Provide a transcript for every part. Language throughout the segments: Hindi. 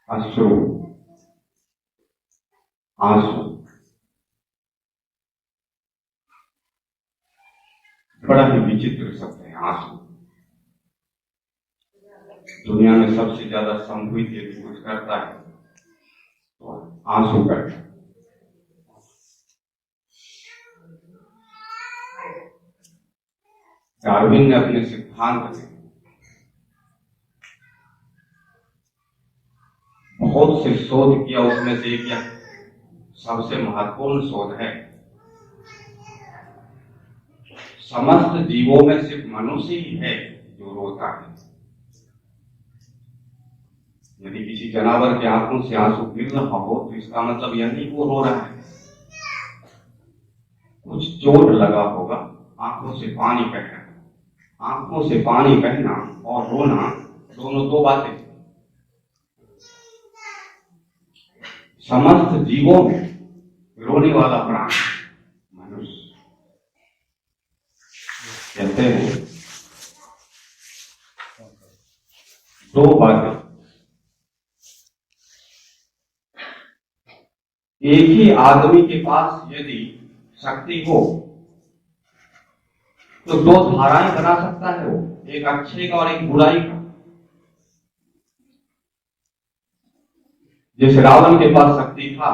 अश्रु, आंसू बड़ा ही विचित्र शब्द है। आंसू दुनिया में सबसे ज्यादा संभवित यदि कुछ करता है तो आंसू करता है। डार्विन ने अपने सिद्धांत में बहुत से शोध किया, उसमें से एक सबसे महत्वपूर्ण शोध है, समस्त जीवों में सिर्फ मनुष्य ही है जो रोता है। यदि किसी जानवर के आंखों से आंसू गिर रहा हो तो इसका मतलब यह नहीं वो रो रहा है, कुछ चोट लगा होगा, आंखों से पानी बह रहा है। आंखों से पानी बहना और रोना दोनों दो बातें। समस्त जीवों में रोने वाला प्राणी मनुष्य। कहते हैं दो बातें, एक ही आदमी के पास यदि शक्ति हो तो दो धाराएं बना सकता है वो, एक अच्छे का और एक बुराई का। जैसे रावण के पास शक्ति था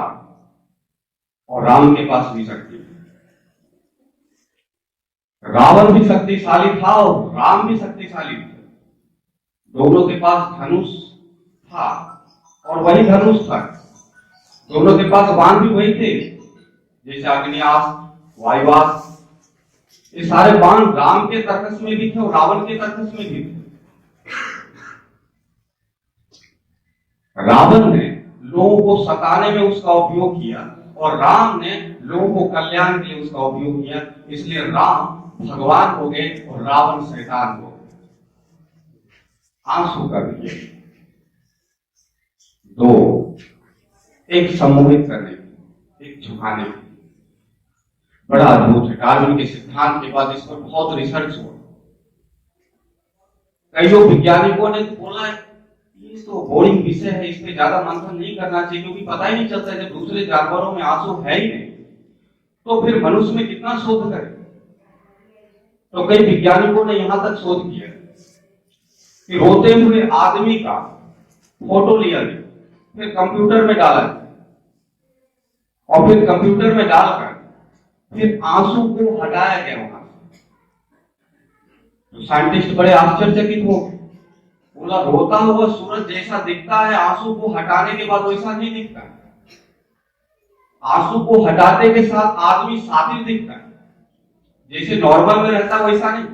और राम के पास भी शक्ति थी। रावण भी शक्तिशाली था और राम भी शक्तिशाली थे। दोनों के पास धनुष था और वही धनुष था। दोनों के पास बाण भी वही थे, जैसे अग्नियास्त्र, वायुवास्त्र। ये सारे बाण राम के तर्कस में भी थे और रावण के तर्कस में भी थे। रावण ने लोगों को सताने में उसका उपयोग किया और राम ने लोगों को कल्याण के लिए उसका उपयोग किया। इसलिए राम भगवान हो गए और रावण शैतान हो गए। आंसू कर दिए दो, एक सम्मोहित करने की, एक झुकाने की। बड़ा अद्भुत है। डार्विन के सिद्धांत के बाद इस पर बहुत रिसर्च हुआ। कई लोग वैज्ञानिकों ने बोला ये तो बोरिंग विषय है, इस पे ज्यादा मंथन नहीं करना चाहिए, क्योंकि पता ही नहीं चलता है जब दूसरे जानवरों में आंसू है ही नहीं तो फिर मनुष्य में कितना शोध करें। तो कई वैज्ञानिकों ने यहां तक शोध किया कि रोते हुए आदमी का फोटो लिया गया, फिर कंप्यूटर में डाला गया और फिर कंप्यूटर में डालकर फिर आंसू को हटाया गया वहां से। तो साइंटिस्ट बड़े आश्चर्यचकित हो गए। बोला रोता हुआ सूरज जैसा दिखता है, आंसू को हटाने के बाद वैसा नहीं दिखता। आंसू को हटाने के साथ आदमी सातिर दिखता है, जैसे नॉर्मल में रहता वैसा नहीं।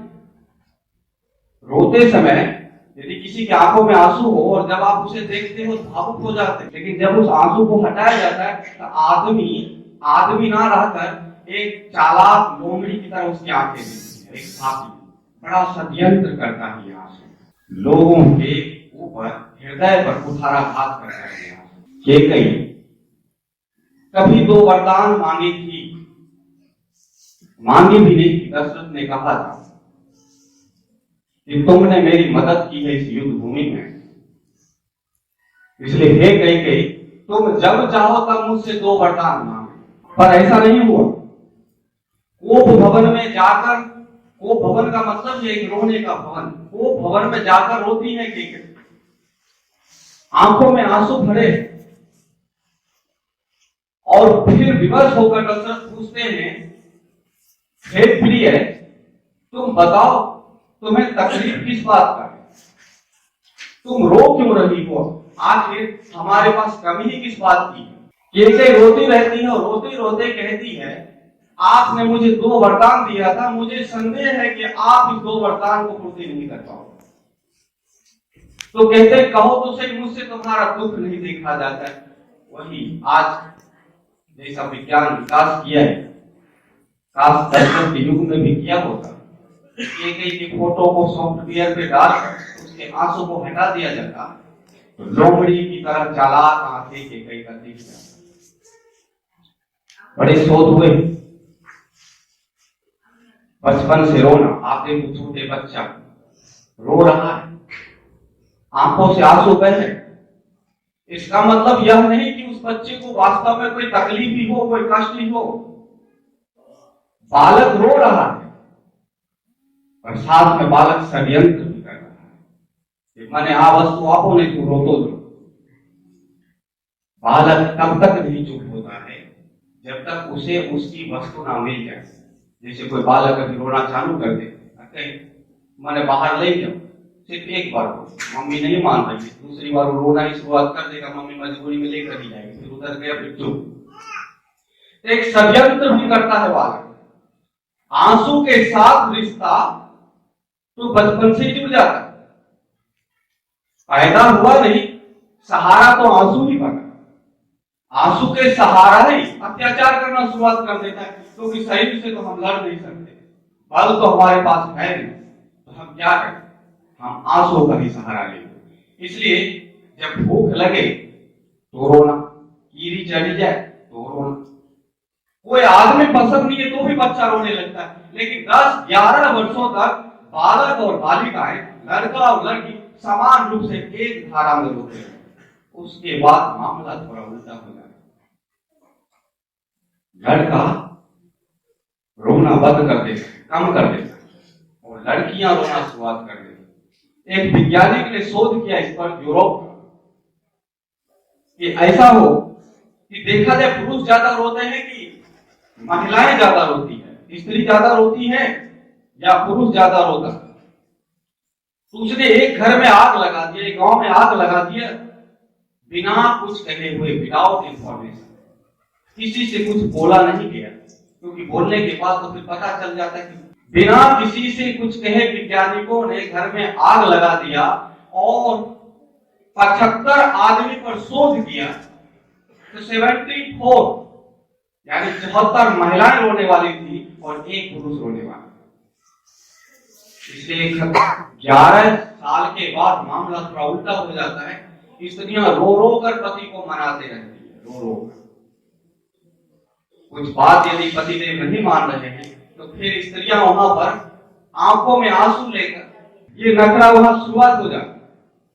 रोते समय यदि किसी की आंखों में आंसू हो और जब आप उसे देखते हो भावुक हो जाते हैं, लेकिन जब उस आंसू को हटाया जाता है तो आदमी ना रहकर एक चालाक लोमड़ी की तरह उसकी आंखें दिखती है, एक साथी। बड़ा षड्यंत्र करता है ये आंसू, लोगों के ऊपर हृदय पर कुठाराघात करता है। केकई कभी दो वरदान मांगी थी, मांगी भी नहीं थी। दशरथ ने कहा था कि तुमने मेरी मदद की है इस युद्ध भूमि में, इसलिए हे कैकेयी तुम जब चाहो तब मुझसे दो वरदान मांगो। पर ऐसा नहीं हुआ। कोप भवन में जाकर, कोप भवन का मतलब ये एक रोने का भवन, कोप भवन में जाकर रोती है केकई, आंखों में आंसू भरे। और फिर विवश होकर दशरथ पूछते हैं हे प्रिय तुम बताओ तुम्हें तकलीफ किस बात का है, तुम रो क्यों रही हो, आखिर हमारे पास कमी ही किस बात की है। केकई रोती रहती है और रोते रोते कहती है आपने मुझे दो वरदान दिया था, मुझे संदेह है कि आप इस दो वरदान को पूर्ति नहीं कर पाओगे। तो कहते कहो तो सही, मुझसे तुम्हारा दुख नहीं देखा जाता है। वही आज जैसा विज्ञान विकास किया है, काश दशरथ के युग में भी किया होता। केकई की फोटो को सॉफ्टवेयर पे डालकर उसके आंसू को हटा दिया जाता तो लोमड़ी की तरह चालाक आंखें केकई का दिख जाता। बड़े शोध हुए। बचपन से रोना, आप देखो छोटे बच्चा रो रहा है, आंखों से आंसू बह रहे, इसका मतलब यह नहीं कि उस बच्चे को वास्तव में कोई तकलीफ ही हो, कोई कष्ट ही हो। बालक रो रहा है और साथ में बालक षड्यंत्र भी कर रहा है। मैंने आ वस्तु आपो नहीं तू रो तो दो। बालक तब तक नहीं चुप होता है जब तक उसे उसकी वस्तु ना मिल जाए। जैसे कोई बालक अभी रोना चालू कर दे, मैंने बाहर ले जाओ, सिर्फ एक बार मम्मी नहीं मान रही, दूसरी बार वो रोना ही शुरुआत कर देगा, मम्मी मजबूरी में लेकर ही जाएगी, फिर उधर गया फिर चुप। एक षड्यंत्र भी करता है बालक। आंसू के साथ रिश्ता तो बचपन से जुड़ जाता है। पैदा हुआ नहीं, सहारा तो आंसू ही बना। आंसू के सहारा ही अत्याचार करना शुरुआत कर देता है, क्योंकि शरीर से तो हम लड़ नहीं सकते, बल तो हमारे पास है नहीं, तो हम क्या करें, हम आंसू का ही सहारा लेंगे। इसलिए जब भूख लगे तो रोना, कीड़ी चढ़ी जाए तो रोना। कोई आदमी पसंद नहीं है तो भी बच्चा रोने लगता है, लेकिन 10-11 वर्षों तक बालक और बालिकाएं, लड़का और लड़की समान रूप से एक धारा में रोते हैं। उसके बाद मामला थोड़ा उल्टा हो जाता है। लड़का रोना बंद कर देता है, कम कर देता है, और लड़कियां रोना शुरुआत कर देती हैं। एक वैज्ञानिक ने शोध किया इस पर यूरोप कि ऐसा हो कि देखा जाए पुरुष ज्यादा रोते हैं कि महिलाएं ज्यादा रोती है, स्त्री ज्यादा रोती है या पुरुष ज्यादा रोता है। तो उसने एक घर में आग लगा दिया, एक गांव में आग लगा दिया, बिना कुछ कहे हुए, विदाउट इंफॉर्मेशन, किसी से कुछ बोला नहीं गया, क्योंकि बोलने के बाद तो फिर पता चल जाता है कि बिना किसी से कुछ कहे वैज्ञानिकों ने घर में आग लगा दिया और 75 आदमी पर शोध किया। तो 74 यानी 74 महिलाएं रोने वाली थी और एक पुरुष रोने वाला। इसलिए 11 साल के बाद मामला थोड़ा उल्टा हो जाता है। स्त्रियां रो रो कर पति को मनाते रहती है, रो रो कर। कुछ बात यदि पति देव नहीं मान रहे हैं तो फिर स्त्रियां वहां पर आंखों में आंसू लेकर ये नखरा वहां शुरुआत हो जाता है।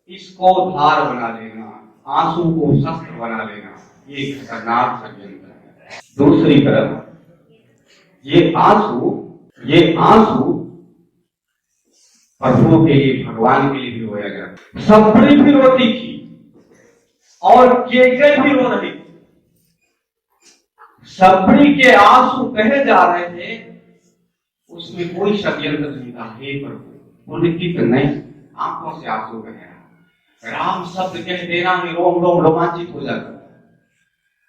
इसको धार बना लेना, आंसू को शस्त्र बना लेना, ये खतरनाक षड्यंत्र है। दूसरी तरफ ये आंसू प्रभु के लिए, भगवान के लिए भी रोया गया। सबरी भी रोती थी और केकई भी रो रही थी। सबरी के आंसू कहे जा रहे थे, उसमें कोई षड्यंत्र नहीं था। हे प्रभु, उल्लिखित नहीं, आंखों से आंसू बह रहा। राम शब्द कह देना ही रोम रोम रोमांचित हो जाता।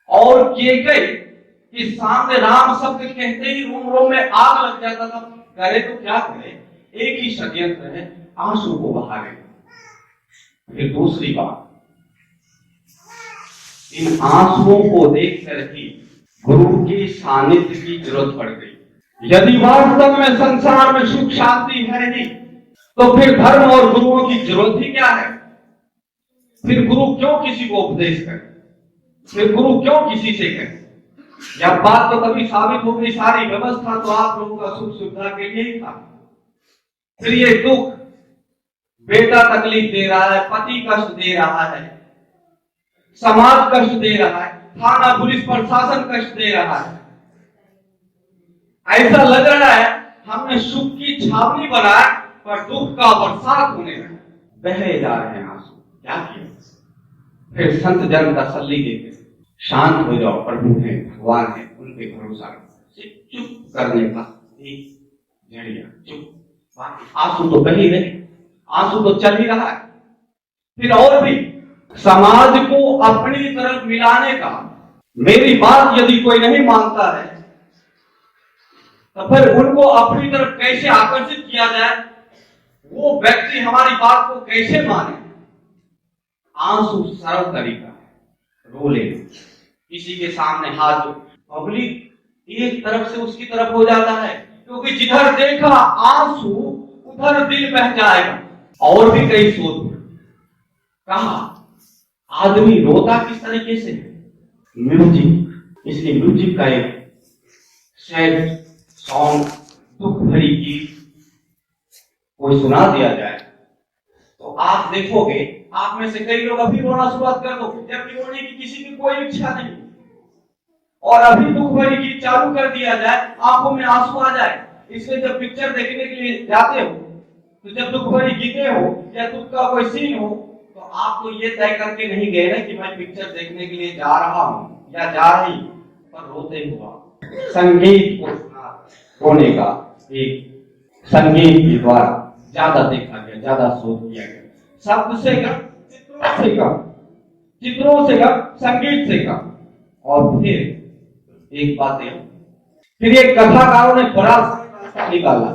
और केकई के सामने राम शब्द कहते ही रोम रोम में आग लग जाता था। करे तो क्या करे, एक ही षड्यंत्र है, आंसू को बहा लेना। फिर दूसरी बात, इन आंसुओं को देखकर ही गुरु के सानिध्य की जरूरत पड़ गई। यदि वास्तव में संसार में सुख शांति है नहीं, तो फिर धर्म और गुरुओं की जरूरत ही क्या है? फिर गुरु क्यों किसी को उपदेश करे? फिर गुरु क्यों किसी से करे? यह बात तो तभी साबित हो गई, सारी व्यवस्था तो आप लोगों का सुख सुविधा के लिए ही था। फिर ये दुख, बेटा तकलीफ दे रहा है, पति कष्ट दे रहा है, समाज कष्ट दे रहा है, थाना पुलिस प्रशासन कष्ट दे रहा है। ऐसा लग रहा है हमने सुख की छावनी बनाया पर दुख का बरसात होने लगा, बहे जा रहे हैं आंसू। क्या किया? फिर संत जन तसल्ली देते, शांत हो जाओ, प्रभु है, भगवान है, उन पे भरोसा रखो। चुप करने का एक जरिया, चुप। आंसू तो बह ही रहे, आंसू तो चल ही रहा है। फिर और भी समाज को अपनी तरफ मिलाने का, मेरी बात यदि कोई नहीं मानता है तो फिर उनको अपनी तरफ कैसे आकर्षित किया जाए, वो व्यक्ति हमारी बात को कैसे माने। आंसू सरल तरीका है, रो लेना। किसी के सामने हाथ, पब्लिक एक तरफ से उसकी तरफ हो जाता है, क्योंकि जिधर देखा आंसू उधर दिल बह जाएगा। और भी कई शोध कहा आदमी रोता किस तरीके से? म्यूजिक। इसलिए म्यूजिक का एक सैड सॉन्ग, दुख भरी गीत कोई सुना दिया जाए तो आप देखोगे आप में से कई लोग अभी रोना शुरुआत कर दो, जबकि रोने की किसी की कोई इच्छा नहीं, और अभी दुख भरी गीत चालू कर दिया जाए, आंखों में आंसू आ जाए। इसलिए जब पिक्चर देखने के लिए जाते हो, तो जब दुख भरी गीतें हो या दुख का कोई सीन हो, तो आप तो ये तय करके नहीं गए ना कि मैं पिक्चर देखने के लिए जा रहा हूं या जा रही, पर रोते हुआ संगीत को सुना रोने का एक संगीत के द्वारा ज्यादा देखा गया, ज्यादा शोध किया गया। शब्द से कम, चित्रों से कम, चित्रों से कम, संगीत से कम। और फिर एक बात है, फिर एक कथाकारों ने बड़ा रास्ता निकाला।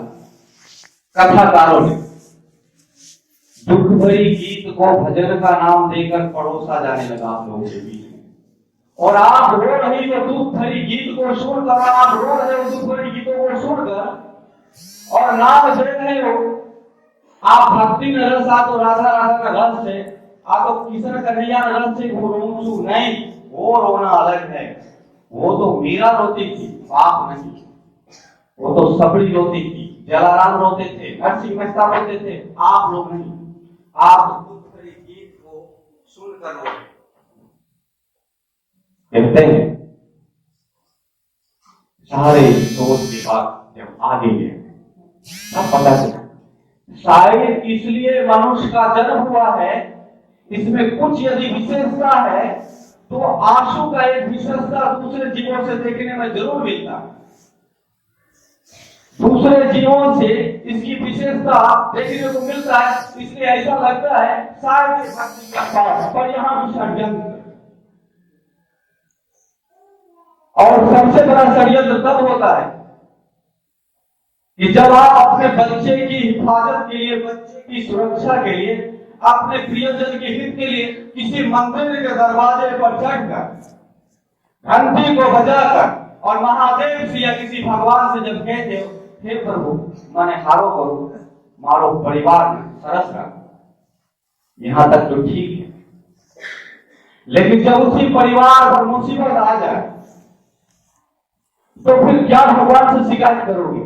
कथाकारों ने दुख भरी गीत को भजन का नाम देकर परोसा जाने लगा आप लोगों के बीच में, और आप रो रही हो दुख भरी गीत को सुनकर, आप रो रहे हो दुख भरी गीतों को सुनकर, और नाम दे रहे हो आप भक्ति में रस, आ तो राधा राधा का रस है, आ तो किशन कन्हैया रस से रो नहीं, वो रोना अलग है। वो तो मीरा रोती थी, आप नहीं। वो तो सबरी रोती थी, जलाराम रोते थे, नरसिंह मेहता रोते थे, आप लोग नहीं। आप दुख भरी गीत को सुनकर रोते। कहते हैं सारे सोच के बाद जब आगे गए तब पता चला शायद इसलिए मनुष्य का जन्म हुआ है, इसमें कुछ यदि विशेषता है तो आंसू का एक विशेषता दूसरे जीवों से देखने में जरूर मिलता है। दूसरे जीवों से इसकी विशेषता देखने को मिलता है, इसलिए ऐसा लगता है शायद भक्ति का पास, पर यहाँ भी षड्यंत्र। और सबसे बड़ा षड्यंत्र तब होता है कि जब आप अपने बच्चे की हिफाजत के लिए, बच्चे की सुरक्षा के लिए, अपने प्रियजन के हित के लिए किसी मंदिर के दरवाजे पर चढ़कर, घंटी को बजाकर और महादेव से या किसी भगवान से जब कहते हो हे प्रभु माने हारो करो, मारो परिवार में सरस रखो, यहां तक तो ठीक है। लेकिन जब उसी परिवार पर मुसीबत आ जाए तो फिर क्या भगवान से शिकायत करोगे?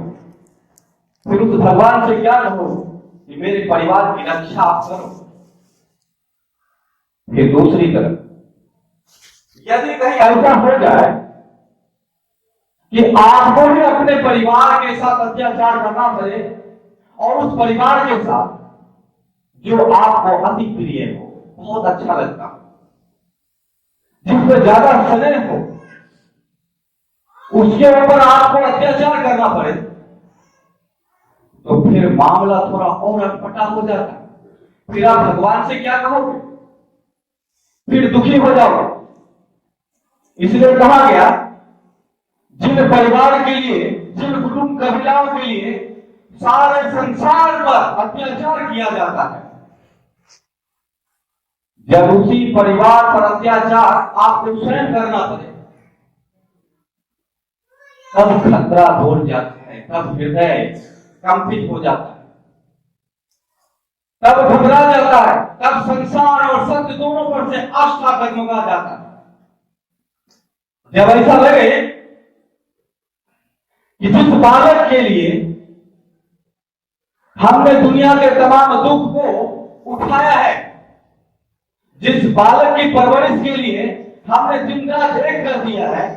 फिर उस भगवान से क्या कहोगे कि मेरे परिवार की रक्षा आप करो? फिर दूसरी तरफ यदि कहीं ऐसा हो जाए कि आपको ही अपने परिवार के साथ अत्याचार करना पड़े, और उस परिवार के साथ जो आपको अति प्रिय हो, बहुत अच्छा लगता हो, जिसमें ज्यादा स्नेह हो, उसके ऊपर आपको अत्याचार करना पड़े, तो फिर मामला थोड़ा और अटपटा हो जाता है। फिर आप भगवान से क्या कहोगे? फिर दुखी हो जाओगे। इसलिए कहा गया जिन परिवार के लिए, जिन कुटुंब कबीलाओं के लिए सारे संसार पर अत्याचार किया जाता है, जब उसी परिवार पर अत्याचार आपको स्वयं करना पड़े, तब खतरा बढ़ जाता है, तब हृदय कंपित हो जाता है, तब घबरा जाता है, तब संसार और सत्य दोनों पर से आस्था डगमगा जाता है। जब ऐसा लगे कि जिस बालक के लिए हमने दुनिया के तमाम दुख को उठाया है, जिस बालक की परवरिश के लिए हमने दिन रात एक कर दिया है,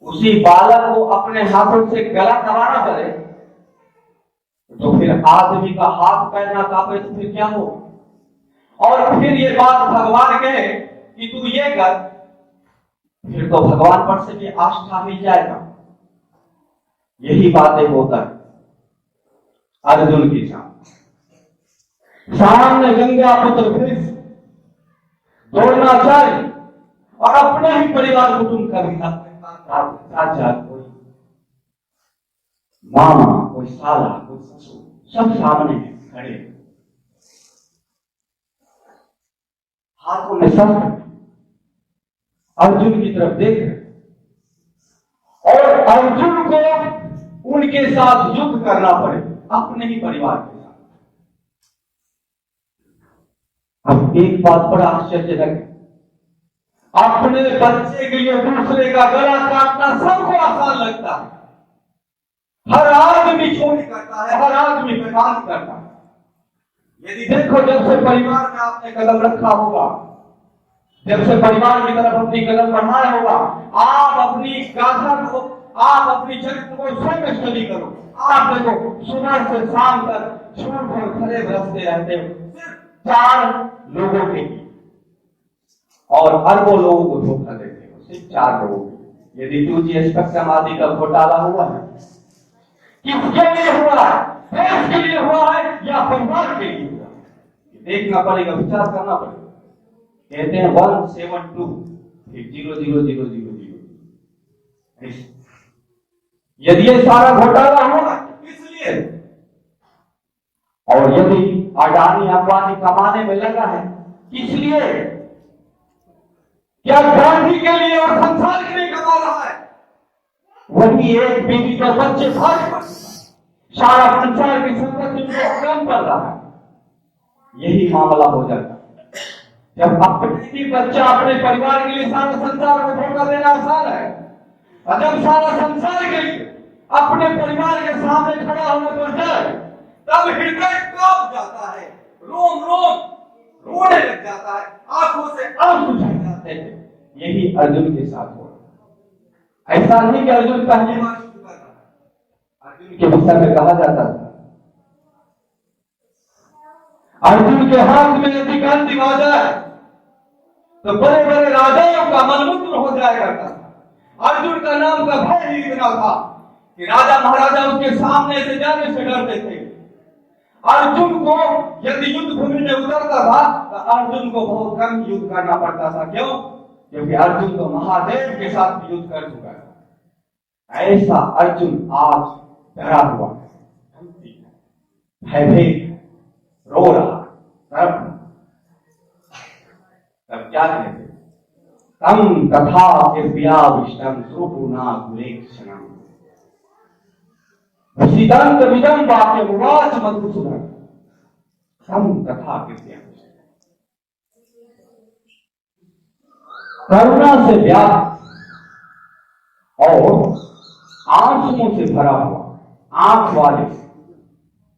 उसी बालक को अपने हाथों से गला दबाना पड़े, तो फिर आदमी का हाथ पैर ना कांपे तो फिर क्या हो? और फिर ये बात भगवान कहे कि तू ये कर, फिर तो भगवान पर से भी आस्था मिल जाएगा। यही बातें होता है अर्जुन की सामने गंगा पुत्र कृष्ण द्रोणाचार्य और अपने ही परिवार कुटुंब का भी चाचा, कोई मामा, कोई साला, कोई ससुर, सब सामने हैं खड़े, हाथों में शस्त्र, अर्जुन की तरफ देख रहे, और अर्जुन को उनके साथ युद्ध करना पड़े, अपने ही परिवार के साथ। अब एक बात बड़ा आश्चर्यजनक है, अपने बच्चे के लिए दूसरे का गला काटना सबको आसान लगता है, हर आदमी चोरी करता है, हर आदमी बेईमानी करता है, यदि देखो, जब से परिवार में आपने कदम रखा होगा, जब से परिवार की तरफ अपनी कदम बढ़ाया होगा, आप अपनी गाथा को, आप अपनी चरित्र को स्वयं स्टडी करो। आप देखो, सुबह से शाम तक झूठ और खरे बरसते रहते हो, सिर्फ 4 लोगों के लिए, और अरबों लोगों को धोखा देते हो, सिर्फ 4 लोगों के लिए। यदि 2G स्पेक्ट्रम आदि का घोटाला हुआ है, किसके लिए हुआ है? देश के लिए हुआ है या परिवार के लिए हुआ है? देखना पड़ेगा, विचार करना पड़ेगा। कहते हैं 172 फिर 00000। यदि ये सारा घोटाला हुआ इसलिए, और यदि अडानी अंबानी कमाने में लगा है इसलिए, क्या गांधी के लिए और संसार के लिए कमा रहा है? वही एक बीवी का बच्चे भाग सारा संसार की संपत्ति को कम कर रहा है। यही मामला हो जाता है जब अपनी बच्चा अपने परिवार के लिए सारा संसार को धोखा देना आसान है, और जब सारा संसार के लिए अपने परिवार के सामने खड़ा होने पर जाए, तब हृदय कांप जाता है, रोम रोम रोने लग जाता है, आंखों से आंसू झड़ जाते हैं। यही अर्जुन के साथ हुआ। ऐसा नहीं कि अर्जुन पहली बार शुरू कर रहा है। अर्जुन के विषय में कहा जाता था, अर्जुन के हाथ में यदि गांधी आ जाए तो बड़े बड़े राजाओं का मनमुग्ध हो जाया करता था। अर्जुन का नाम का भय ही इतना था कि राजा महाराजा उसके सामने से जाने से डरते थे। अर्जुन को यदि युद्ध भूमि में उतरता था तो अर्जुन को बहुत कम युद्ध करना पड़ता था। क्यों? क्योंकि अर्जुन तो महादेव के साथ युद्ध कर चुका है। ऐसा अर्जुन आज डरा हुआ है, भयभीत, रो रहा है। तब क्या कहते? तम तथा कृपयाविष्टम सुपुना गुलेक्षणम विसिदंत विदम वाक्यम उवाच मधुसूदन। तम तथा कृपयाविष्टम, करुणा से व्याप्त और आंसुओं से भरा हुआ, आंख वाले,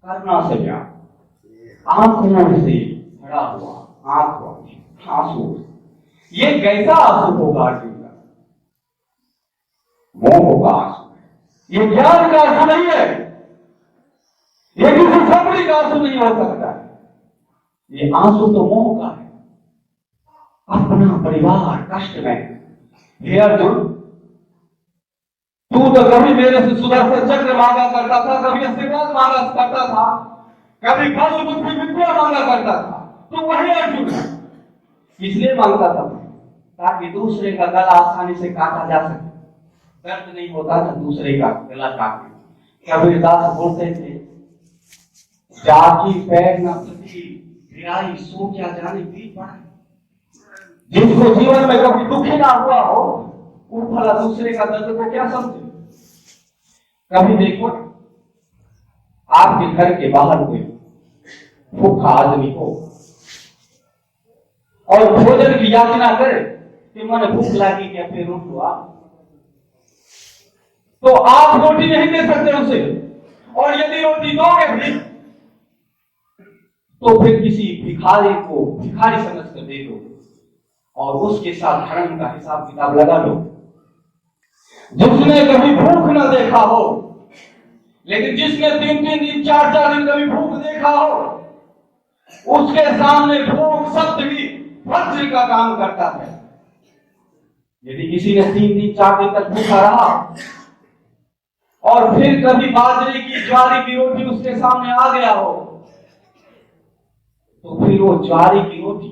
करुणा से व्याप्त, आंखों से भरा हुआ, आंख वाले आंसू। ये कैसा आंसू होगा अर्जुन का? मोह का आंसू। ये ज्ञान का आंसू नहीं है, ये किसी सबरी का आंसू नहीं हो सकता। ये आंसू तो मोह का है, अपना परिवार कष्ट में। हे अर्जुन, तू तो कभी मेरे से सुदर्शन चक्र मांगा करता था, कभी आशीर्वाद मांगा करता था, कभी बल बुद्धि विद्या मांगा करता था। तू वही अर्जुन है। इसलिए मांगता था ताकि दूसरे का गला आसानी से काटा जा सके, दर्द नहीं होता था दूसरे का गला काटने। कबीरदास बोलते थे, जाकी पैर न सकी गिराई सो क्या जाने पीठ पड़े। जिसको जीवन में कभी दुखी ना हुआ हो वो भला दूसरे का दर्द को क्या समझे। कभी देखो आपके घर के बाहर कोई भूखा आदमी हो और भोजन की याचना करे कि मन भूख लगी क्या, फिर रोक लो आप, तो आप रोटी नहीं दे सकते उसे, और यदि रोटी दोगे भी तो फिर किसी भिखारी को भिखारी समझकर दे दो और उसके साथ धर्म का हिसाब किताब लगा लो। जिसने कभी भूख न देखा हो, लेकिन जिसने 3-3 दिन 4-4 दिन कभी भूख देखा हो, उसके सामने भूख शब्द भी वज्र का काम करता है। यदि किसी ने 3 दिन 4 दिन तक भूखा रहा और फिर कभी बाजरे की ज्वारी की रोटी उसके सामने आ गया हो, तो फिर वो ज्वारी की रोटी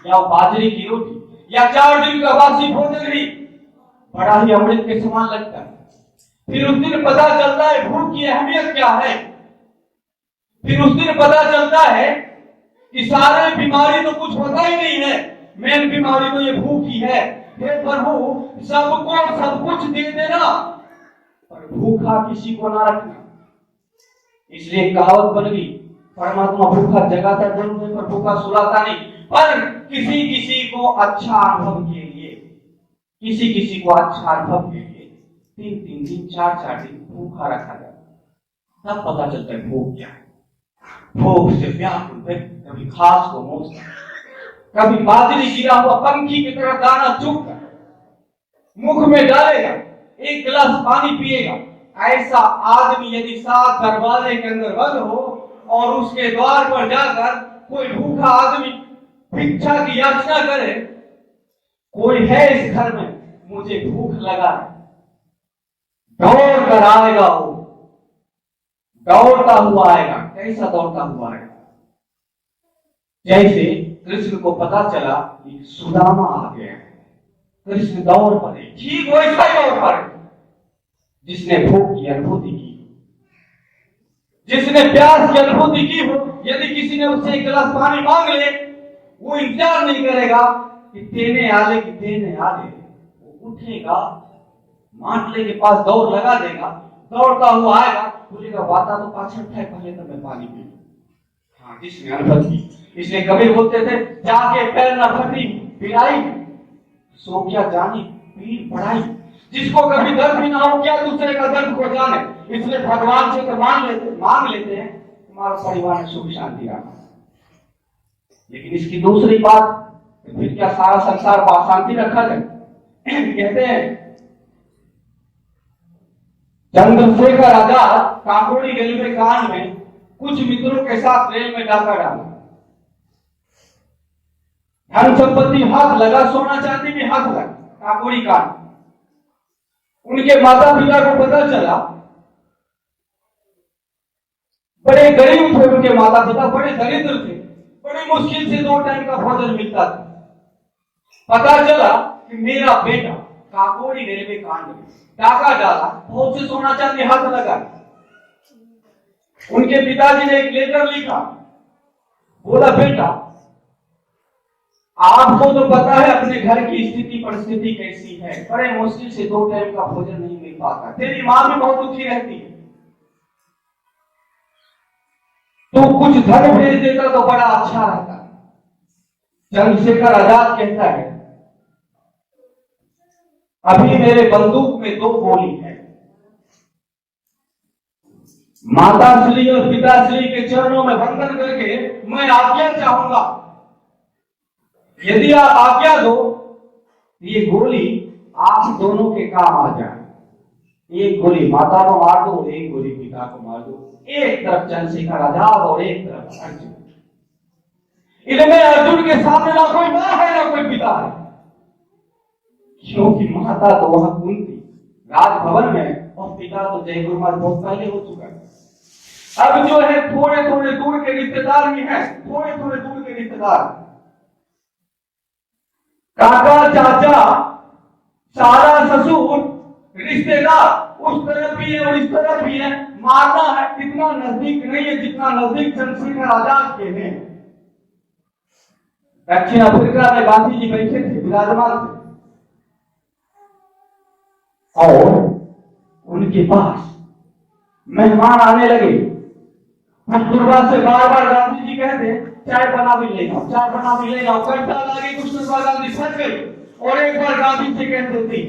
या बाजरे की रोटी या 4 दिन का बासी भोजन भी बड़ा ही अमृत के समान लगता है। फिर उस दिन पता चलता है भूख की अहमियत क्या है। फिर उस दिन पता चलता है कि सारे बीमारी तो कुछ होता ही नहीं है, मेन बीमारी तो ये भूख ही है। हे प्रभु, सबको सब कुछ दे देना पर भूखा किसी को ना रखना। इसलिए कहावत बन गई, परमात्मा भूखा जगाता जरूर है पर भूखा सुलाता नहीं। पर किसी किसी को अच्छा अनुभव के लिए, किसी किसी को अच्छा अनुभव के लिए 3-3 दिन 4-4 दिन भूखा रखा जाता, तब पता चलता है भूख क्या है। भूख से व्याकुल थे, कभी घास को मोचता, कभी बाजरी गिरा हुआ पंखी की तरह दाना चुगता, मुख में डालेगा, एक गिलास पानी पिएगा। ऐसा आदमी यदि 7 दरवाजे के अंदर बंद हो और उसके द्वार पर जाकर कोई भूखा आदमी भिक्षा की याचना करे, कोई है इस घर में, मुझे भूख लगा है, दौड़ कर आएगा, वो दौड़ता हुआ आएगा। कैसा दौड़ता हुआ आएगा? जैसे कृष्ण को पता चला कि सुदामा आ गया है, कृष्ण दौड़ पड़े, ठीक वैसा ही दौड़ पड़े जिसने भूख की अनुभूति की, जिसने प्यास की अनुभूति की हो। यदि किसी ने उससे एक गिलास पानी मांग ले, वो इंतजार नहीं करेगा कि देने आले की देने आले, वो उठेगा, माटले के पास दौड़ लगा देगा, दौड़ता हुआ आएगा, बोलेगा वाता तो पाछड़ था, पहले तो मैं पानी पी लूं। हाँ, जिसने अनुभव की। इसलिए कबीर बोलते थे, जाके पैर न फटी पिराई, सो क्या जाने पीर बढ़ाई। जिसको कभी दर्द भी ना हो, क्या दूसरे का दर्द को जाने। इसलिए भगवान से तो मांग लेते हैं तुम्हारा परिवार में सुख शांति रहा। लेकिन इसकी दूसरी बात, फिर क्या सारा संसार को अशांति रखा जाए? कहते हैं चंद्रशेखर आजाद काकोड़ी रेलवे कांड में कुछ मित्रों के साथ रेल में डाका डाला, धन संपत्ति हाथ लगा, सोना चांदी भी हाथ लगा। काकोड़ी कांड, उनके माता पिता को पता चला, बड़े गरीब थे उनके माता पिता, बड़े दरिद्र थे, बड़ी मुश्किल से 2 टाइम का भोजन मिलता था। पता चला कि मेरा बेटा काकोड़ी रेलवे कांड में डाका डाला, बहुत से सोना चांदी हाथ लगा। उनके पिताजी ने एक लेटर लिखा, बोला बेटा आपको तो पता है अपने घर की स्थिति परिस्थिति कैसी है, बड़े मुश्किल से 2 टाइम का भोजन नहीं मिल पाता, तेरी मां भी बहुत दुखी रहती है, तो कुछ धन भेज देता तो बड़ा अच्छा रहता। चंद्रशेखर आजाद कहता है, अभी मेरे बंदूक में 2 गोली है, माताश्री और पिताश्री के चरणों में वंदन करके मैं आज्ञा चाहूंगा, यदि आप आज्ञा दो ये गोली आप दोनों के काम आ जाए। एक गोली माता को मार दो, एक गोली पिता को मार दो। एक तरफ चंद्रशेखर आजाद और एक तरफ अर्जुन। इनमें अर्जुन के सामने ना कोई मां है ना कोई पिता है, क्योंकि माता तो वहां कुंती राजभवन में और पिता तो जय गुरु महाराज बहुत पहले हो चुका है। अब जो है थोड़े थोड़े दूर के रिश्तेदार भी हैं, थोड़े थोड़े दूर के रिश्तेदार, काका चाचा सारा ससुर रिश्तेदार उस तरफ भी है और इस तरफ भी है। मारना है इतना नजदीक नहीं है जितना नजदीक चंद्रशेखर आजाद के हैं। दक्षिण अफ्रीका में गांधी जी बैठे थे, विराजमान थे, और उनके पास मेहमान आने लगे। कस्तूरबा से बार बार गांधी जी कहते चाय बना भी ले जाओ, चाय बना भी ले जाओ। घंटा लगे, कस्तूरबा गांधी सच गई और एक बार गांधी से कहते थे,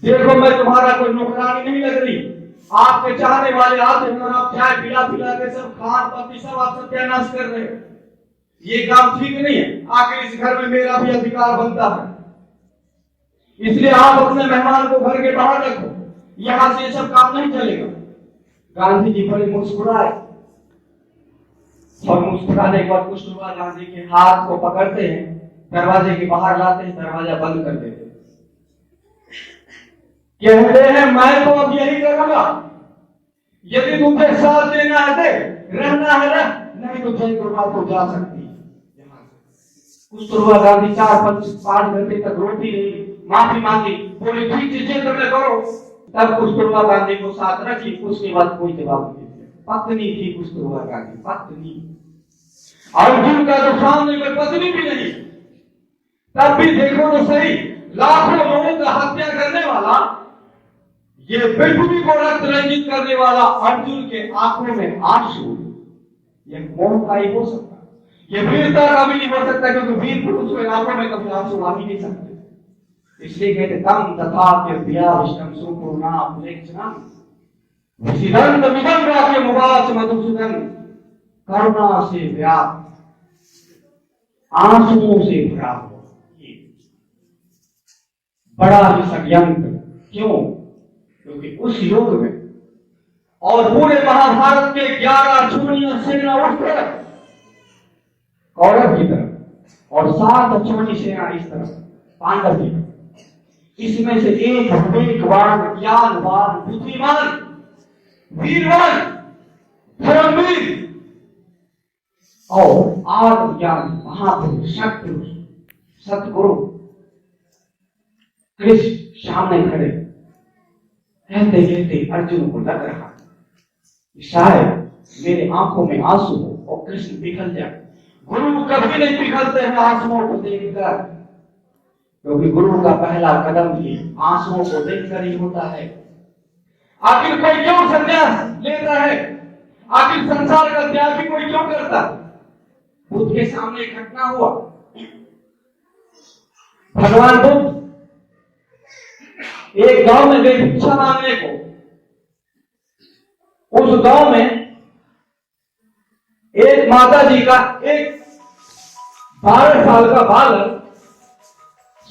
देखो मैं तुम्हारा कोई नौकरानी नहीं लग रही, आपके चाहने वाले आते हैं और आप चाय पिला पिला के सब खान पत्ती सब आप सत्यानाश कर रहे हो, ये काम ठीक नहीं है। आखिर इस घर में मेरा भी अधिकार बनता है, इसलिए आप अपने मेहमान को घर के बाहर रखो, यहां से सब काम नहीं चलेगा। गांधी जी बड़े मुस्कुराए और मुस्कुराने के बाद कस्तूरबा गांधी के हाथ को पकड़ते हैं, दरवाजे के बाहर लाते हैं, दरवाजा बंद कर देते हैं। कहते हैं मैं तो अब यही करूंगा, यदि तुझे साथ देना है दे, रहना है रह, नहीं तो जय गुरु को जा सकती है यहां से। कस्तूरबा गांधी 4-5 घंटे तक रोती रही, माफी मांगी, बोली ठीक चीजें तुम्हें करो। तब कस्तूरबा गांधी को साथ रखी, उसके बाद कोई जवाब नहीं दिया। पत्नी थी कस्तूरबा गांधी, पत्नी। अर्जुन का तो सामने में पत्नी भी नहीं। तब भी देखो तो सही, लाखों लोगों का हत्या करने वाला, ये पृथ्वी को रक्त रंजित करने वाला अर्जुन के आंखों में आंसू, ये मौन का ही हो सकता, ये वीरता का भी नहीं हो सकता, क्योंकि वीर पुरुष के आंखों में कभी आंसू आ ही नहीं सकते। इसलिए कहते तम तथा विष्णु सुपूर्णा पुलेक्षणम विसिदंत विदंत वाक्य मुवाच मधुसूदन करुणा से व्याप्त, आंसुओं से भरा हुआ बड़ा ही षड्यंत्र। क्यों? क्योंकि उस युग में और पूरे महाभारत के 11 छोड़ियों सेना उस तरफ कौरव की तरफ और 7 छोटी सेना इस तरफ पांडव की तरफ। इसमें से एक विवेकवान, ज्ञानवान, बुद्धिमान, वीरवान, धर्मवीर और आत्मज्ञान महापुरुष, सत्पुरुष, सतगुरु कृष्ण सामने खड़े। कहते कहते अर्जुन को लग रहा शायद मेरे आंखों में आंसू हो और कृष्ण पिघल जाए। गुरु कभी नहीं पिघलते हैं आंसुओं को देखकर, क्योंकि गुरु का पहला कदम ही आंसुओं को देखकर ही होता है। आखिर कोई क्यों संन्यास लेता है? आखिर संसार का त्याग भी कोई क्यों करता? बुद्ध के सामने एक घटना हुआ। भगवान बुद्ध एक गांव में गए भिक्षा मांगने को। उस गांव में एक माता जी का एक 12 साल का बालक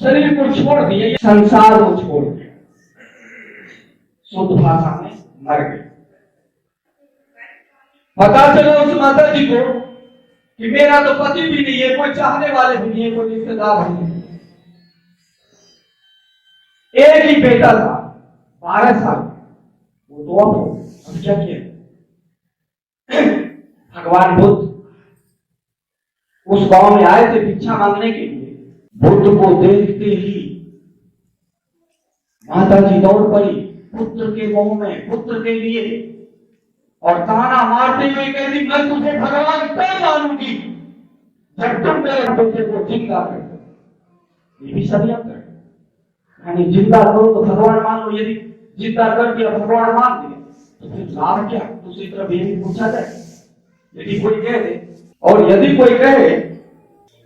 शरीर को छोड़ दिया, संसार को छोड़ दिया, शुद्ध भाषा में मर गए। पता चला उस माता जी को कि मेरा तो पति भी नहीं है, कोई चाहने वाले भी नहीं है, कोई रिश्तेदार भी नहीं। एक ही बेटा था 12 साल, वो तो अब क्या किया? भगवान बुद्ध उस गांव में आए थे भिक्षा मांगने के लिए। बुद्ध को देखते ही माता जी दौड़ पड़ी पुत्र के मुंह में, पुत्र के लिए, और ताना मारते हुए कहती, मैं तुझे भगवान तब मानूंगी जब तुम मेरे बेटे को जिंदा कर दो। ये भी षड्यंत्र है। यानी जिंदा करो तो भगवान मान लो, यदि जिंदा कर दिया भगवान मान दिया तो फिर लाभ क्या? दूसरी तरफ ये भी पूछा जाए, यदि कोई कह दे, और यदि कोई कहे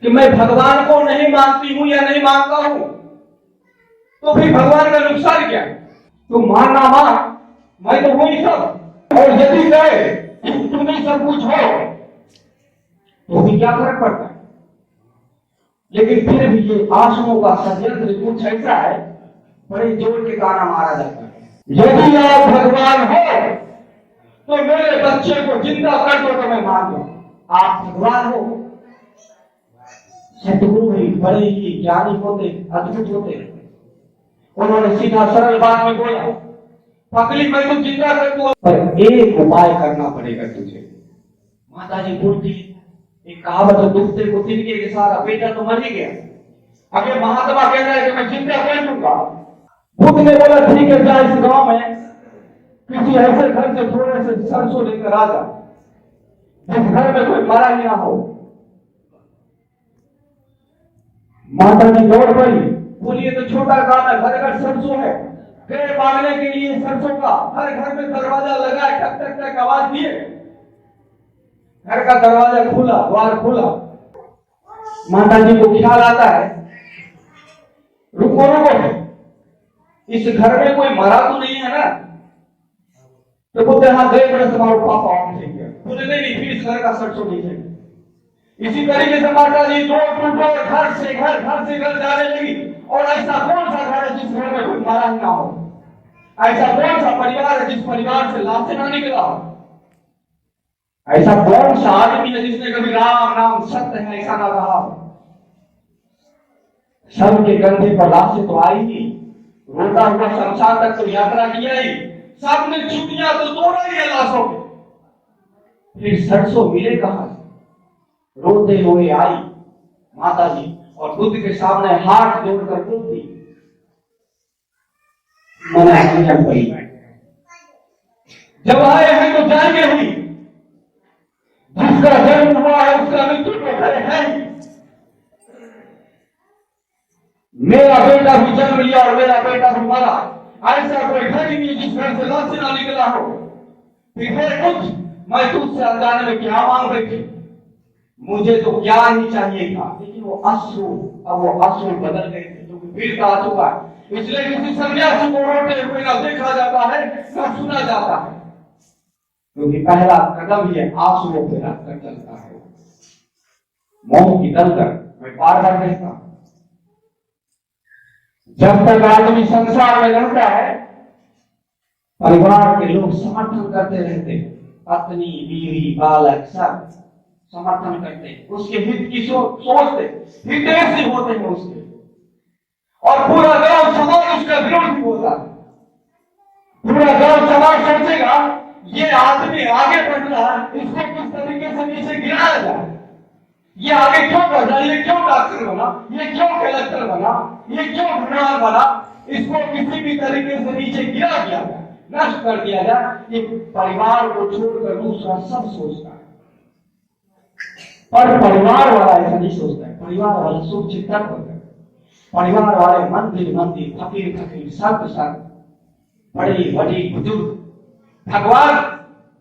कि मैं भगवान को नहीं मानती हूं या नहीं मानता हूं, तो फिर भगवान का नुकसान क्या? तुम मानना मान, मैं तो हूं ही सब। और यदि कहे तुम ही सब कुछ हो तो भी क्या फर्क पड़ता है? लेकिन फिर भी ये आंसुओं का षड्यंत्र कुछ ऐसा है, बड़े जोर के गाना मारा जाता है, यदि आप भगवान हो तो मेरे बच्चे को जिंदा कर दो तो मैं मान लूं। आप भगवान हो। सतगुरु ही बड़े ही ज्ञानी होते, अद्भुत होते। उन्होंने सीधा सरल बात में बोला, पगली मैं तो जिंदा कर दूं, पर एक उपाय करना पड़ेगा तुझे। माता जी बोलती, एक कहावत है, दुखते को तिनके के सारा, बेटा तो मर ही गया, अगर महात्मा कह रहा है कि मैं जिंदा कर दूंगा। बुद्ध ने बोला ठीक है, जा इस गांव में किसी ऐसे घर से थोड़े से सरसों लेकर आ जा जिस घर में कोई मरा ही ना हो। माता जी दौड़ पड़ी, बोली ये तो छोटा काम है, घर घर सरसों है। गए मांगने के लिए सरसों का, हर घर में दरवाजा लगा, टक टक टक आवाज दिए, घर का दरवाजा खुला, द्वार खुला। माता जी को ख्याल आता है, रुको रुको, इस घर में कोई मरा तो नहीं है ना? तो बोलते हाँ गए बड़े तुम्हारे पापा बोले नहीं, फिर इस घर का सरसों नहीं है। इसी तरीके से माता जी दो टूटो, घर से घर जाने लगी। और ऐसा कौन सा घर है जिस घर में कोई मरा ना हो? ऐसा कौन सा परिवार है जिस परिवार से लाशें ना निकला हो? ऐसा कौन सा आदमी है जिसने कभी राम नाम सत्य है ऐसा ना कहा हो? सबके कंधे पर लाशें तो आई ही, रोता हुआ शमशान तक तो यात्रा किया ही, सबने छुट्टियां तो तोड़ा ही है लाशों में। फिर सरसों मिले कहां से? रोते हुए आई माता जी और बुद्ध के सामने हाथ जोड़कर बोलती, मना नहीं पड़ी, जब आए हैं तो जाएंगे ही, जिसका जन्म हुआ है उसका मृत्यु तो है ही। मेरा बेटा भी जन्म लिया और मेरा बेटा भी मरा, ऐसा कोई घर ही नहीं जिस घर से लाश ना निकला हो। फिर कुछ मैं तुझसे अनजाने में क्या मांग रही थी, मुझे तो ज्ञान ही चाहिए था, लेकिन वो अश्रु, अब वो अश्रु बदल गए थे क्योंकि वीरता आ चुका है। इसलिए किसी सन्यासी को रोते हुए ना देखा जाता है ना सुना जाता है, क्योंकि पहला कदम ये आंसुओं पे रखकर चलता है, मोह की दलदल मैं बार बार कहता हूं। जब तक आदमी संसार में रहता है, परिवार के लोग समर्थन करते रहते हैं, पत्नी बीवी बालक सब समर्थन करते हैं, उसके हित की सोचते, हितैषी होते हैं उसके, और पूरा गांव समाज उसका विरोधी होता है। पूरा गांव समाज सोचेगा ये आदमी आगे बढ़ रहा है, इसको किस तरीके से नीचे गिराया जाए, ये आगे क्यों बढ़ रहा है, ये क्यों डॉक्टर बना, ये क्यों कलेक्टर बना, ये क्यों विद्वान बना, इसको किसी भी तरीके से नीचे गिरा दिया जाए, नष्ट कर दिया जाए। ये परिवार को छोड़कर दूसरा सब सोचता है, पर परिवार वाला ऐसा नहीं सोचता है। परिवार वाला शुभ चिंतक होता है। परिवार वाले मंदिर मंदिर फकीर फकीर सब सब बड़ी बड़ी बुजुर्ग भगवान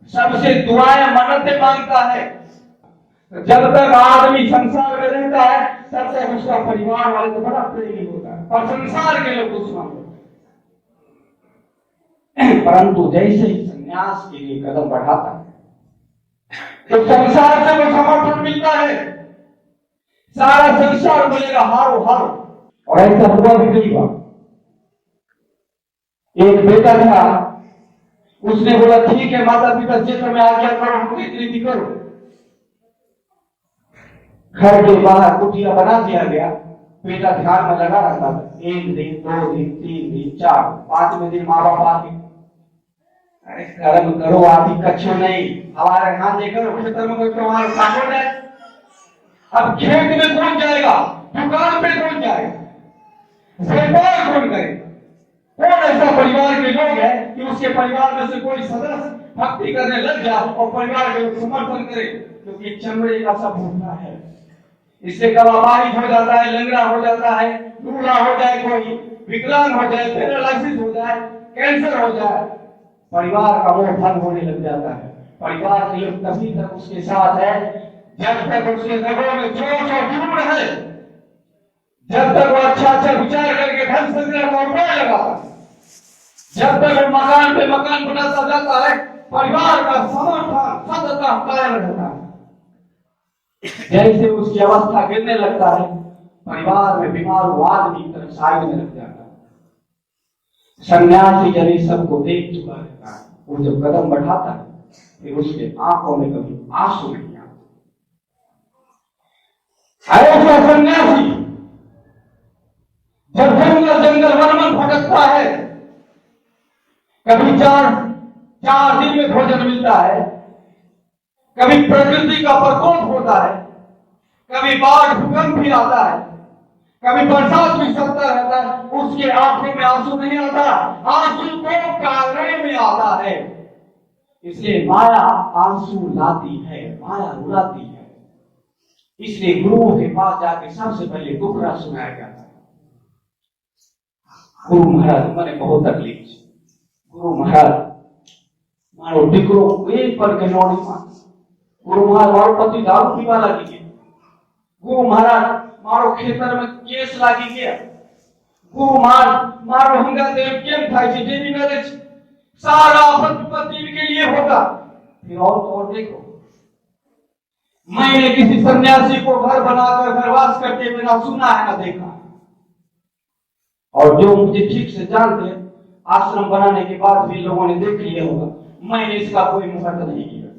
सबसे दुआएं मन्नतें मांगता है। जब तक आदमी संसार में रहता है तब तक उसका परिवार वाले तो बड़ा प्रेमी होता है और संसार के लोग दुश्मन होते हैं। परंतु जैसे ही संन्यास के लिए कदम बढ़ाता है तो संसार से वो समर्थन मिलता है, सारा संसार बोलेगा हारो हारो। और ऐसा हुआ भी कई बार। एक बेटा था, उसने बोला ठीक है माता पिता जे तुम्हें आज्ञा करो हमकी रीति करो। घर के बाहर कुटिया बना दिया गया, बेटा ध्यान में लगा रहता था। 1 दिन 2 दिन 3 दिन 4 5वें दिन माँ बाप आके अरे कर्म करो आप ही कच्छो नहीं, हमारे यहाँ देखो खेतर में कोई तुम्हारा सामने है। अब खेत में कौन जाएगा, दुकान पे कौन जाएगा, व्यापार कौन करेगा? कौन ऐसा परिवार के लोग है कि उसके परिवार में से कोई सदस्य भक्ति करने लग जाए और परिवार के लोग समर्थन करे? क्योंकि चमड़े का सब होता है, इससे कबाबाहित हो जाता है, लंगड़ा हो जाता है, लूला हो जाए, कोई विकलांग हो जाए, पैरालिसिस हो जाए, कैंसर हो जाए, परिवार का मोह भंग होने लग जाता है। परिवार के लोग तभी तक उसके साथ है जब तक उसके नगरों में जोश और जुनून है, जब तक वो अच्छा अच्छा विचार करके धन संग्रह का उपाय लगाता है, जब तक वो मकान पे मकान बनाता जाता है, परिवार का समर्थन सतत कायम रहता है। जैसे उसकी अवस्था गिरने लगता है, परिवार में बीमार हुआ आदमी की तरफ साइड में लग जाता है। सन्यासी जब इस सबको देख चुका रहता है, वो जब कदम बढ़ाता है फिर उसके आंखों में कभी आंसू नहीं आते। ऐसा सन्यासी जब जंगल जंगल वन वन भटकता है, कभी चार दिन में भोजन मिलता है, कभी प्रकृति का प्रकोप होता है, कभी बाढ़ भूकंप भी आता है, कभी बरसात भी सत्ता रहता है, उसके आंखों में आंसू नहीं आता, आंसू तो कारण में आता है। इसलिए माया आंसू लाती है, माया रुलाती है। इसलिए गुरुओं के पास जाके सबसे पहले दुखड़ा सुनाया जाता है। गुरु महाराज मैंने बहुत तकलीफ, गुरु महाराज मारो दिकरो एक पर के नौड़ी मान, गुरु महाराज मारो पति दारू पीवा लगी गया, गुरु महाराज मारो खेतर में केस लागी गया, गुरु महाराज मारो हंगा देव केम थाय छे देवी मेरे सारा पति के लिए होगा। फिर और देखो, मैंने किसी सन्यासी को घर बनाकर घरवास करते बिना सुना है ना देखा। और जो मुझे ठीक से जानते, आश्रम बनाने के बाद भी लोगों ने देख लिया होगा, मैंने इसका कोई मुहूर्त नहीं किया,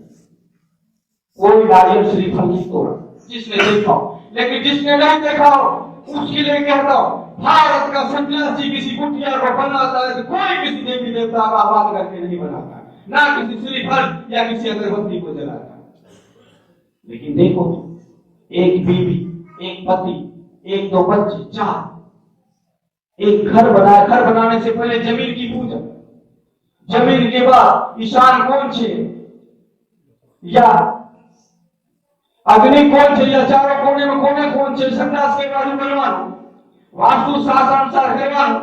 कोई नारियल श्रीफल नहीं तोड़ा, जिसने देखा हो। लेकिन जिसने नहीं देखा हो उसके लिए कहता हूं, भारत का सन्यासी किसी कुटिया को बनाता है तो कोई किसी देवी देवता का आवाज करके नहीं बनाता, ना किसी श्रीफल या किसी अगरबत्ती को जलाता। लेकिन देखो, एक बीवी, एक पति, 1-2 बच्चे, 4, एक घर बनाया। घर बनाने से पहले जमीन की पूजा, जमीन के बाद ईशान कौन छे या अग्नि कौन छे या चारों कोने में कोने कौन छे, संन्यास के बाजू बनवाना, वास्तु शास्त्र अनुसार करवाना,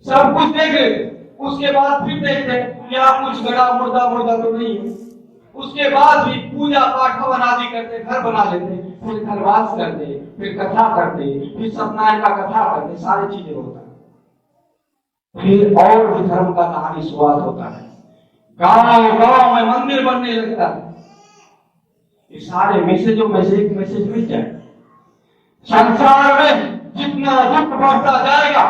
सब कुछ देख लेते। उसके बाद फिर देखते यहाँ कुछ गड़ा मुर्दा तो नहीं है। उसके बाद भी पूजा पाठ हवन आदि करते, घर बना लेते, फिर घरवास करते, फिर कथा करते, फिर सत्यनारायण का कथा करते, सारी चीजें होता है। फिर और भी धर्म का कहानी शुरुआत होता है। गांव गांव में मंदिर बनने लगता है। ये सारे मैसेजों में से एक मैसेज मिल जाए, संसार में जितना दुख बढ़ता जाएगा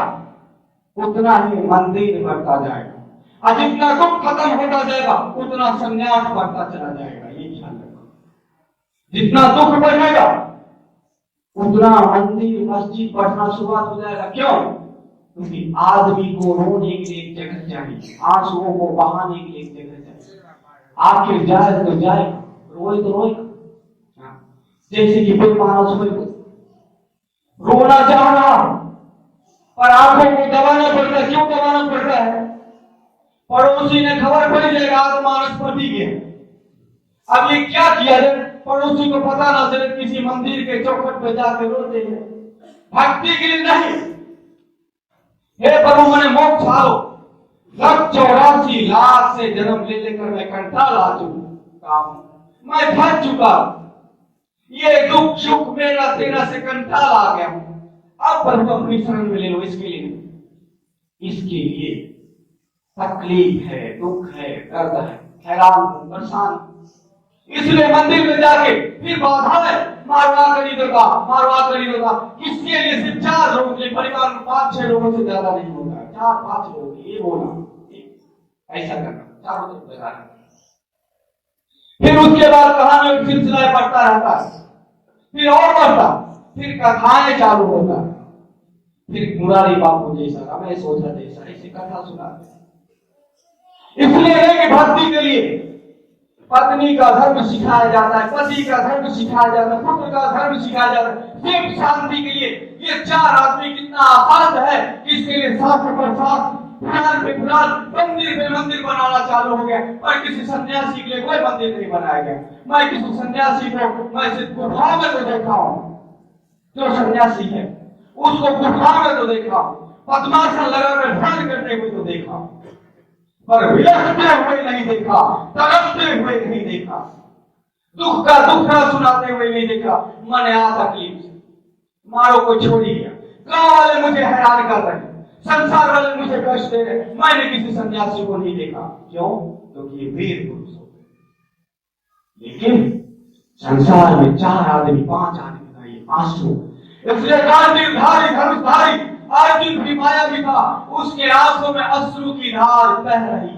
उतना ही मंदिर बढ़ता जाएगा, और जितना दुख खत्म होता जाएगा उतना संन्यास बढ़ता चला जाएगा। ये ख्याल रखो, जितना दुख बढ़ेगा उतना मंदिर मस्जिद बढ़ना शुरुआत हो जाएगा। क्यों? क्योंकि आदमी को रोने के लिए एक जगह चाहिए, आंसुओं को बहाने के लिए एक जगह चाहिए। आखिर जाए तो जाए, रोए तो रोएगा। जैसे कि बेमानस रोना चाह रहा पर आंखों को दबाना पड़ता है। क्यों दबाना पड़ता है? पड़ोसी ने खबर पड़ी जाएगा आत्मानस पति के। अब ये क्या किया जाए, पड़ोसी को पता ना चले, किसी मंदिर के चौखट पे जाकर रोते हैं, भक्ति के लिए नहीं। हे प्रभु मैंने मोक्ष आलो, 84 लाख से जन्म ले लेकर मैं कंटाल आ चुका हूं, मैं थक चुका, ये दुख सुख मेरा तेरा से कंटाल आ गया हूं। अब प्रभु अपनी शरण में ले लो। इसके लिए तकलीफ है, दुख है, दर्द है, हैरान परेशान, इसलिए मंदिर में जाके फिर बाधा है, मारवा करी दोगा। किसके लिए? सिर्फ 4 लोगों के परिवार में 5-6 लोगों से ज्यादा नहीं होगा, 4-5 लोग ये बोला ऐसा करना, चारों तरफ लगा। फिर उसके बाद कहानी और सिलसिला बढ़ता रहता है, फिर और बढ़ता, फिर कथाएं चालू होता है, फिर मुरारी बापू जैसा, रमेश ओझा जैसा ऐसी कथा सुनाते। इसलिए कि भक्ति के लिए पत्नी का धर्म सिखाया जाता है, पति का धर्म सिखाया जाता है, पुत्र का धर्म सिखाया जाता है, सिर्फ शांति के लिए। ये 4 आदमी कितना आसान है, इसके लिए शास्त्र पर शास्त्र, पुराण पे पुराण, मंदिर पे मंदिर बनाना चालू हो गया। और किसी सन्यासी के लिए कोई मंदिर नहीं बनाया गया। मैं किसी सन्यासी को मैं सिर्फ गुफा में तो देखा हूं, जो सन्यासी है उसको गुफा में तो देखा हूं, पद्मासन लगाकर ध्यान करने को तो देखा, पर विलखते हुए नहीं देखा, तड़पते हुए नहीं देखा, दुख का दुखड़ा सुनाते हुए नहीं देखा। मन आ तकलीफ से मारो को छोड़ ही गया। गांव वाले मुझे हैरान कर रहे हैं, संसार वाले मुझे कष्ट दे रहे, मैंने किसी सन्यासी को नहीं देखा। क्यों? क्योंकि ये वीर पुरुष हो गए। लेकिन संसार में 4 आदमी 5 आदमी का ये आंसू, इसलिए गांधीधारी धनुषधारी अर्जुन भी माया भी था, उसके आंखों में अश्रु की धार बह रही।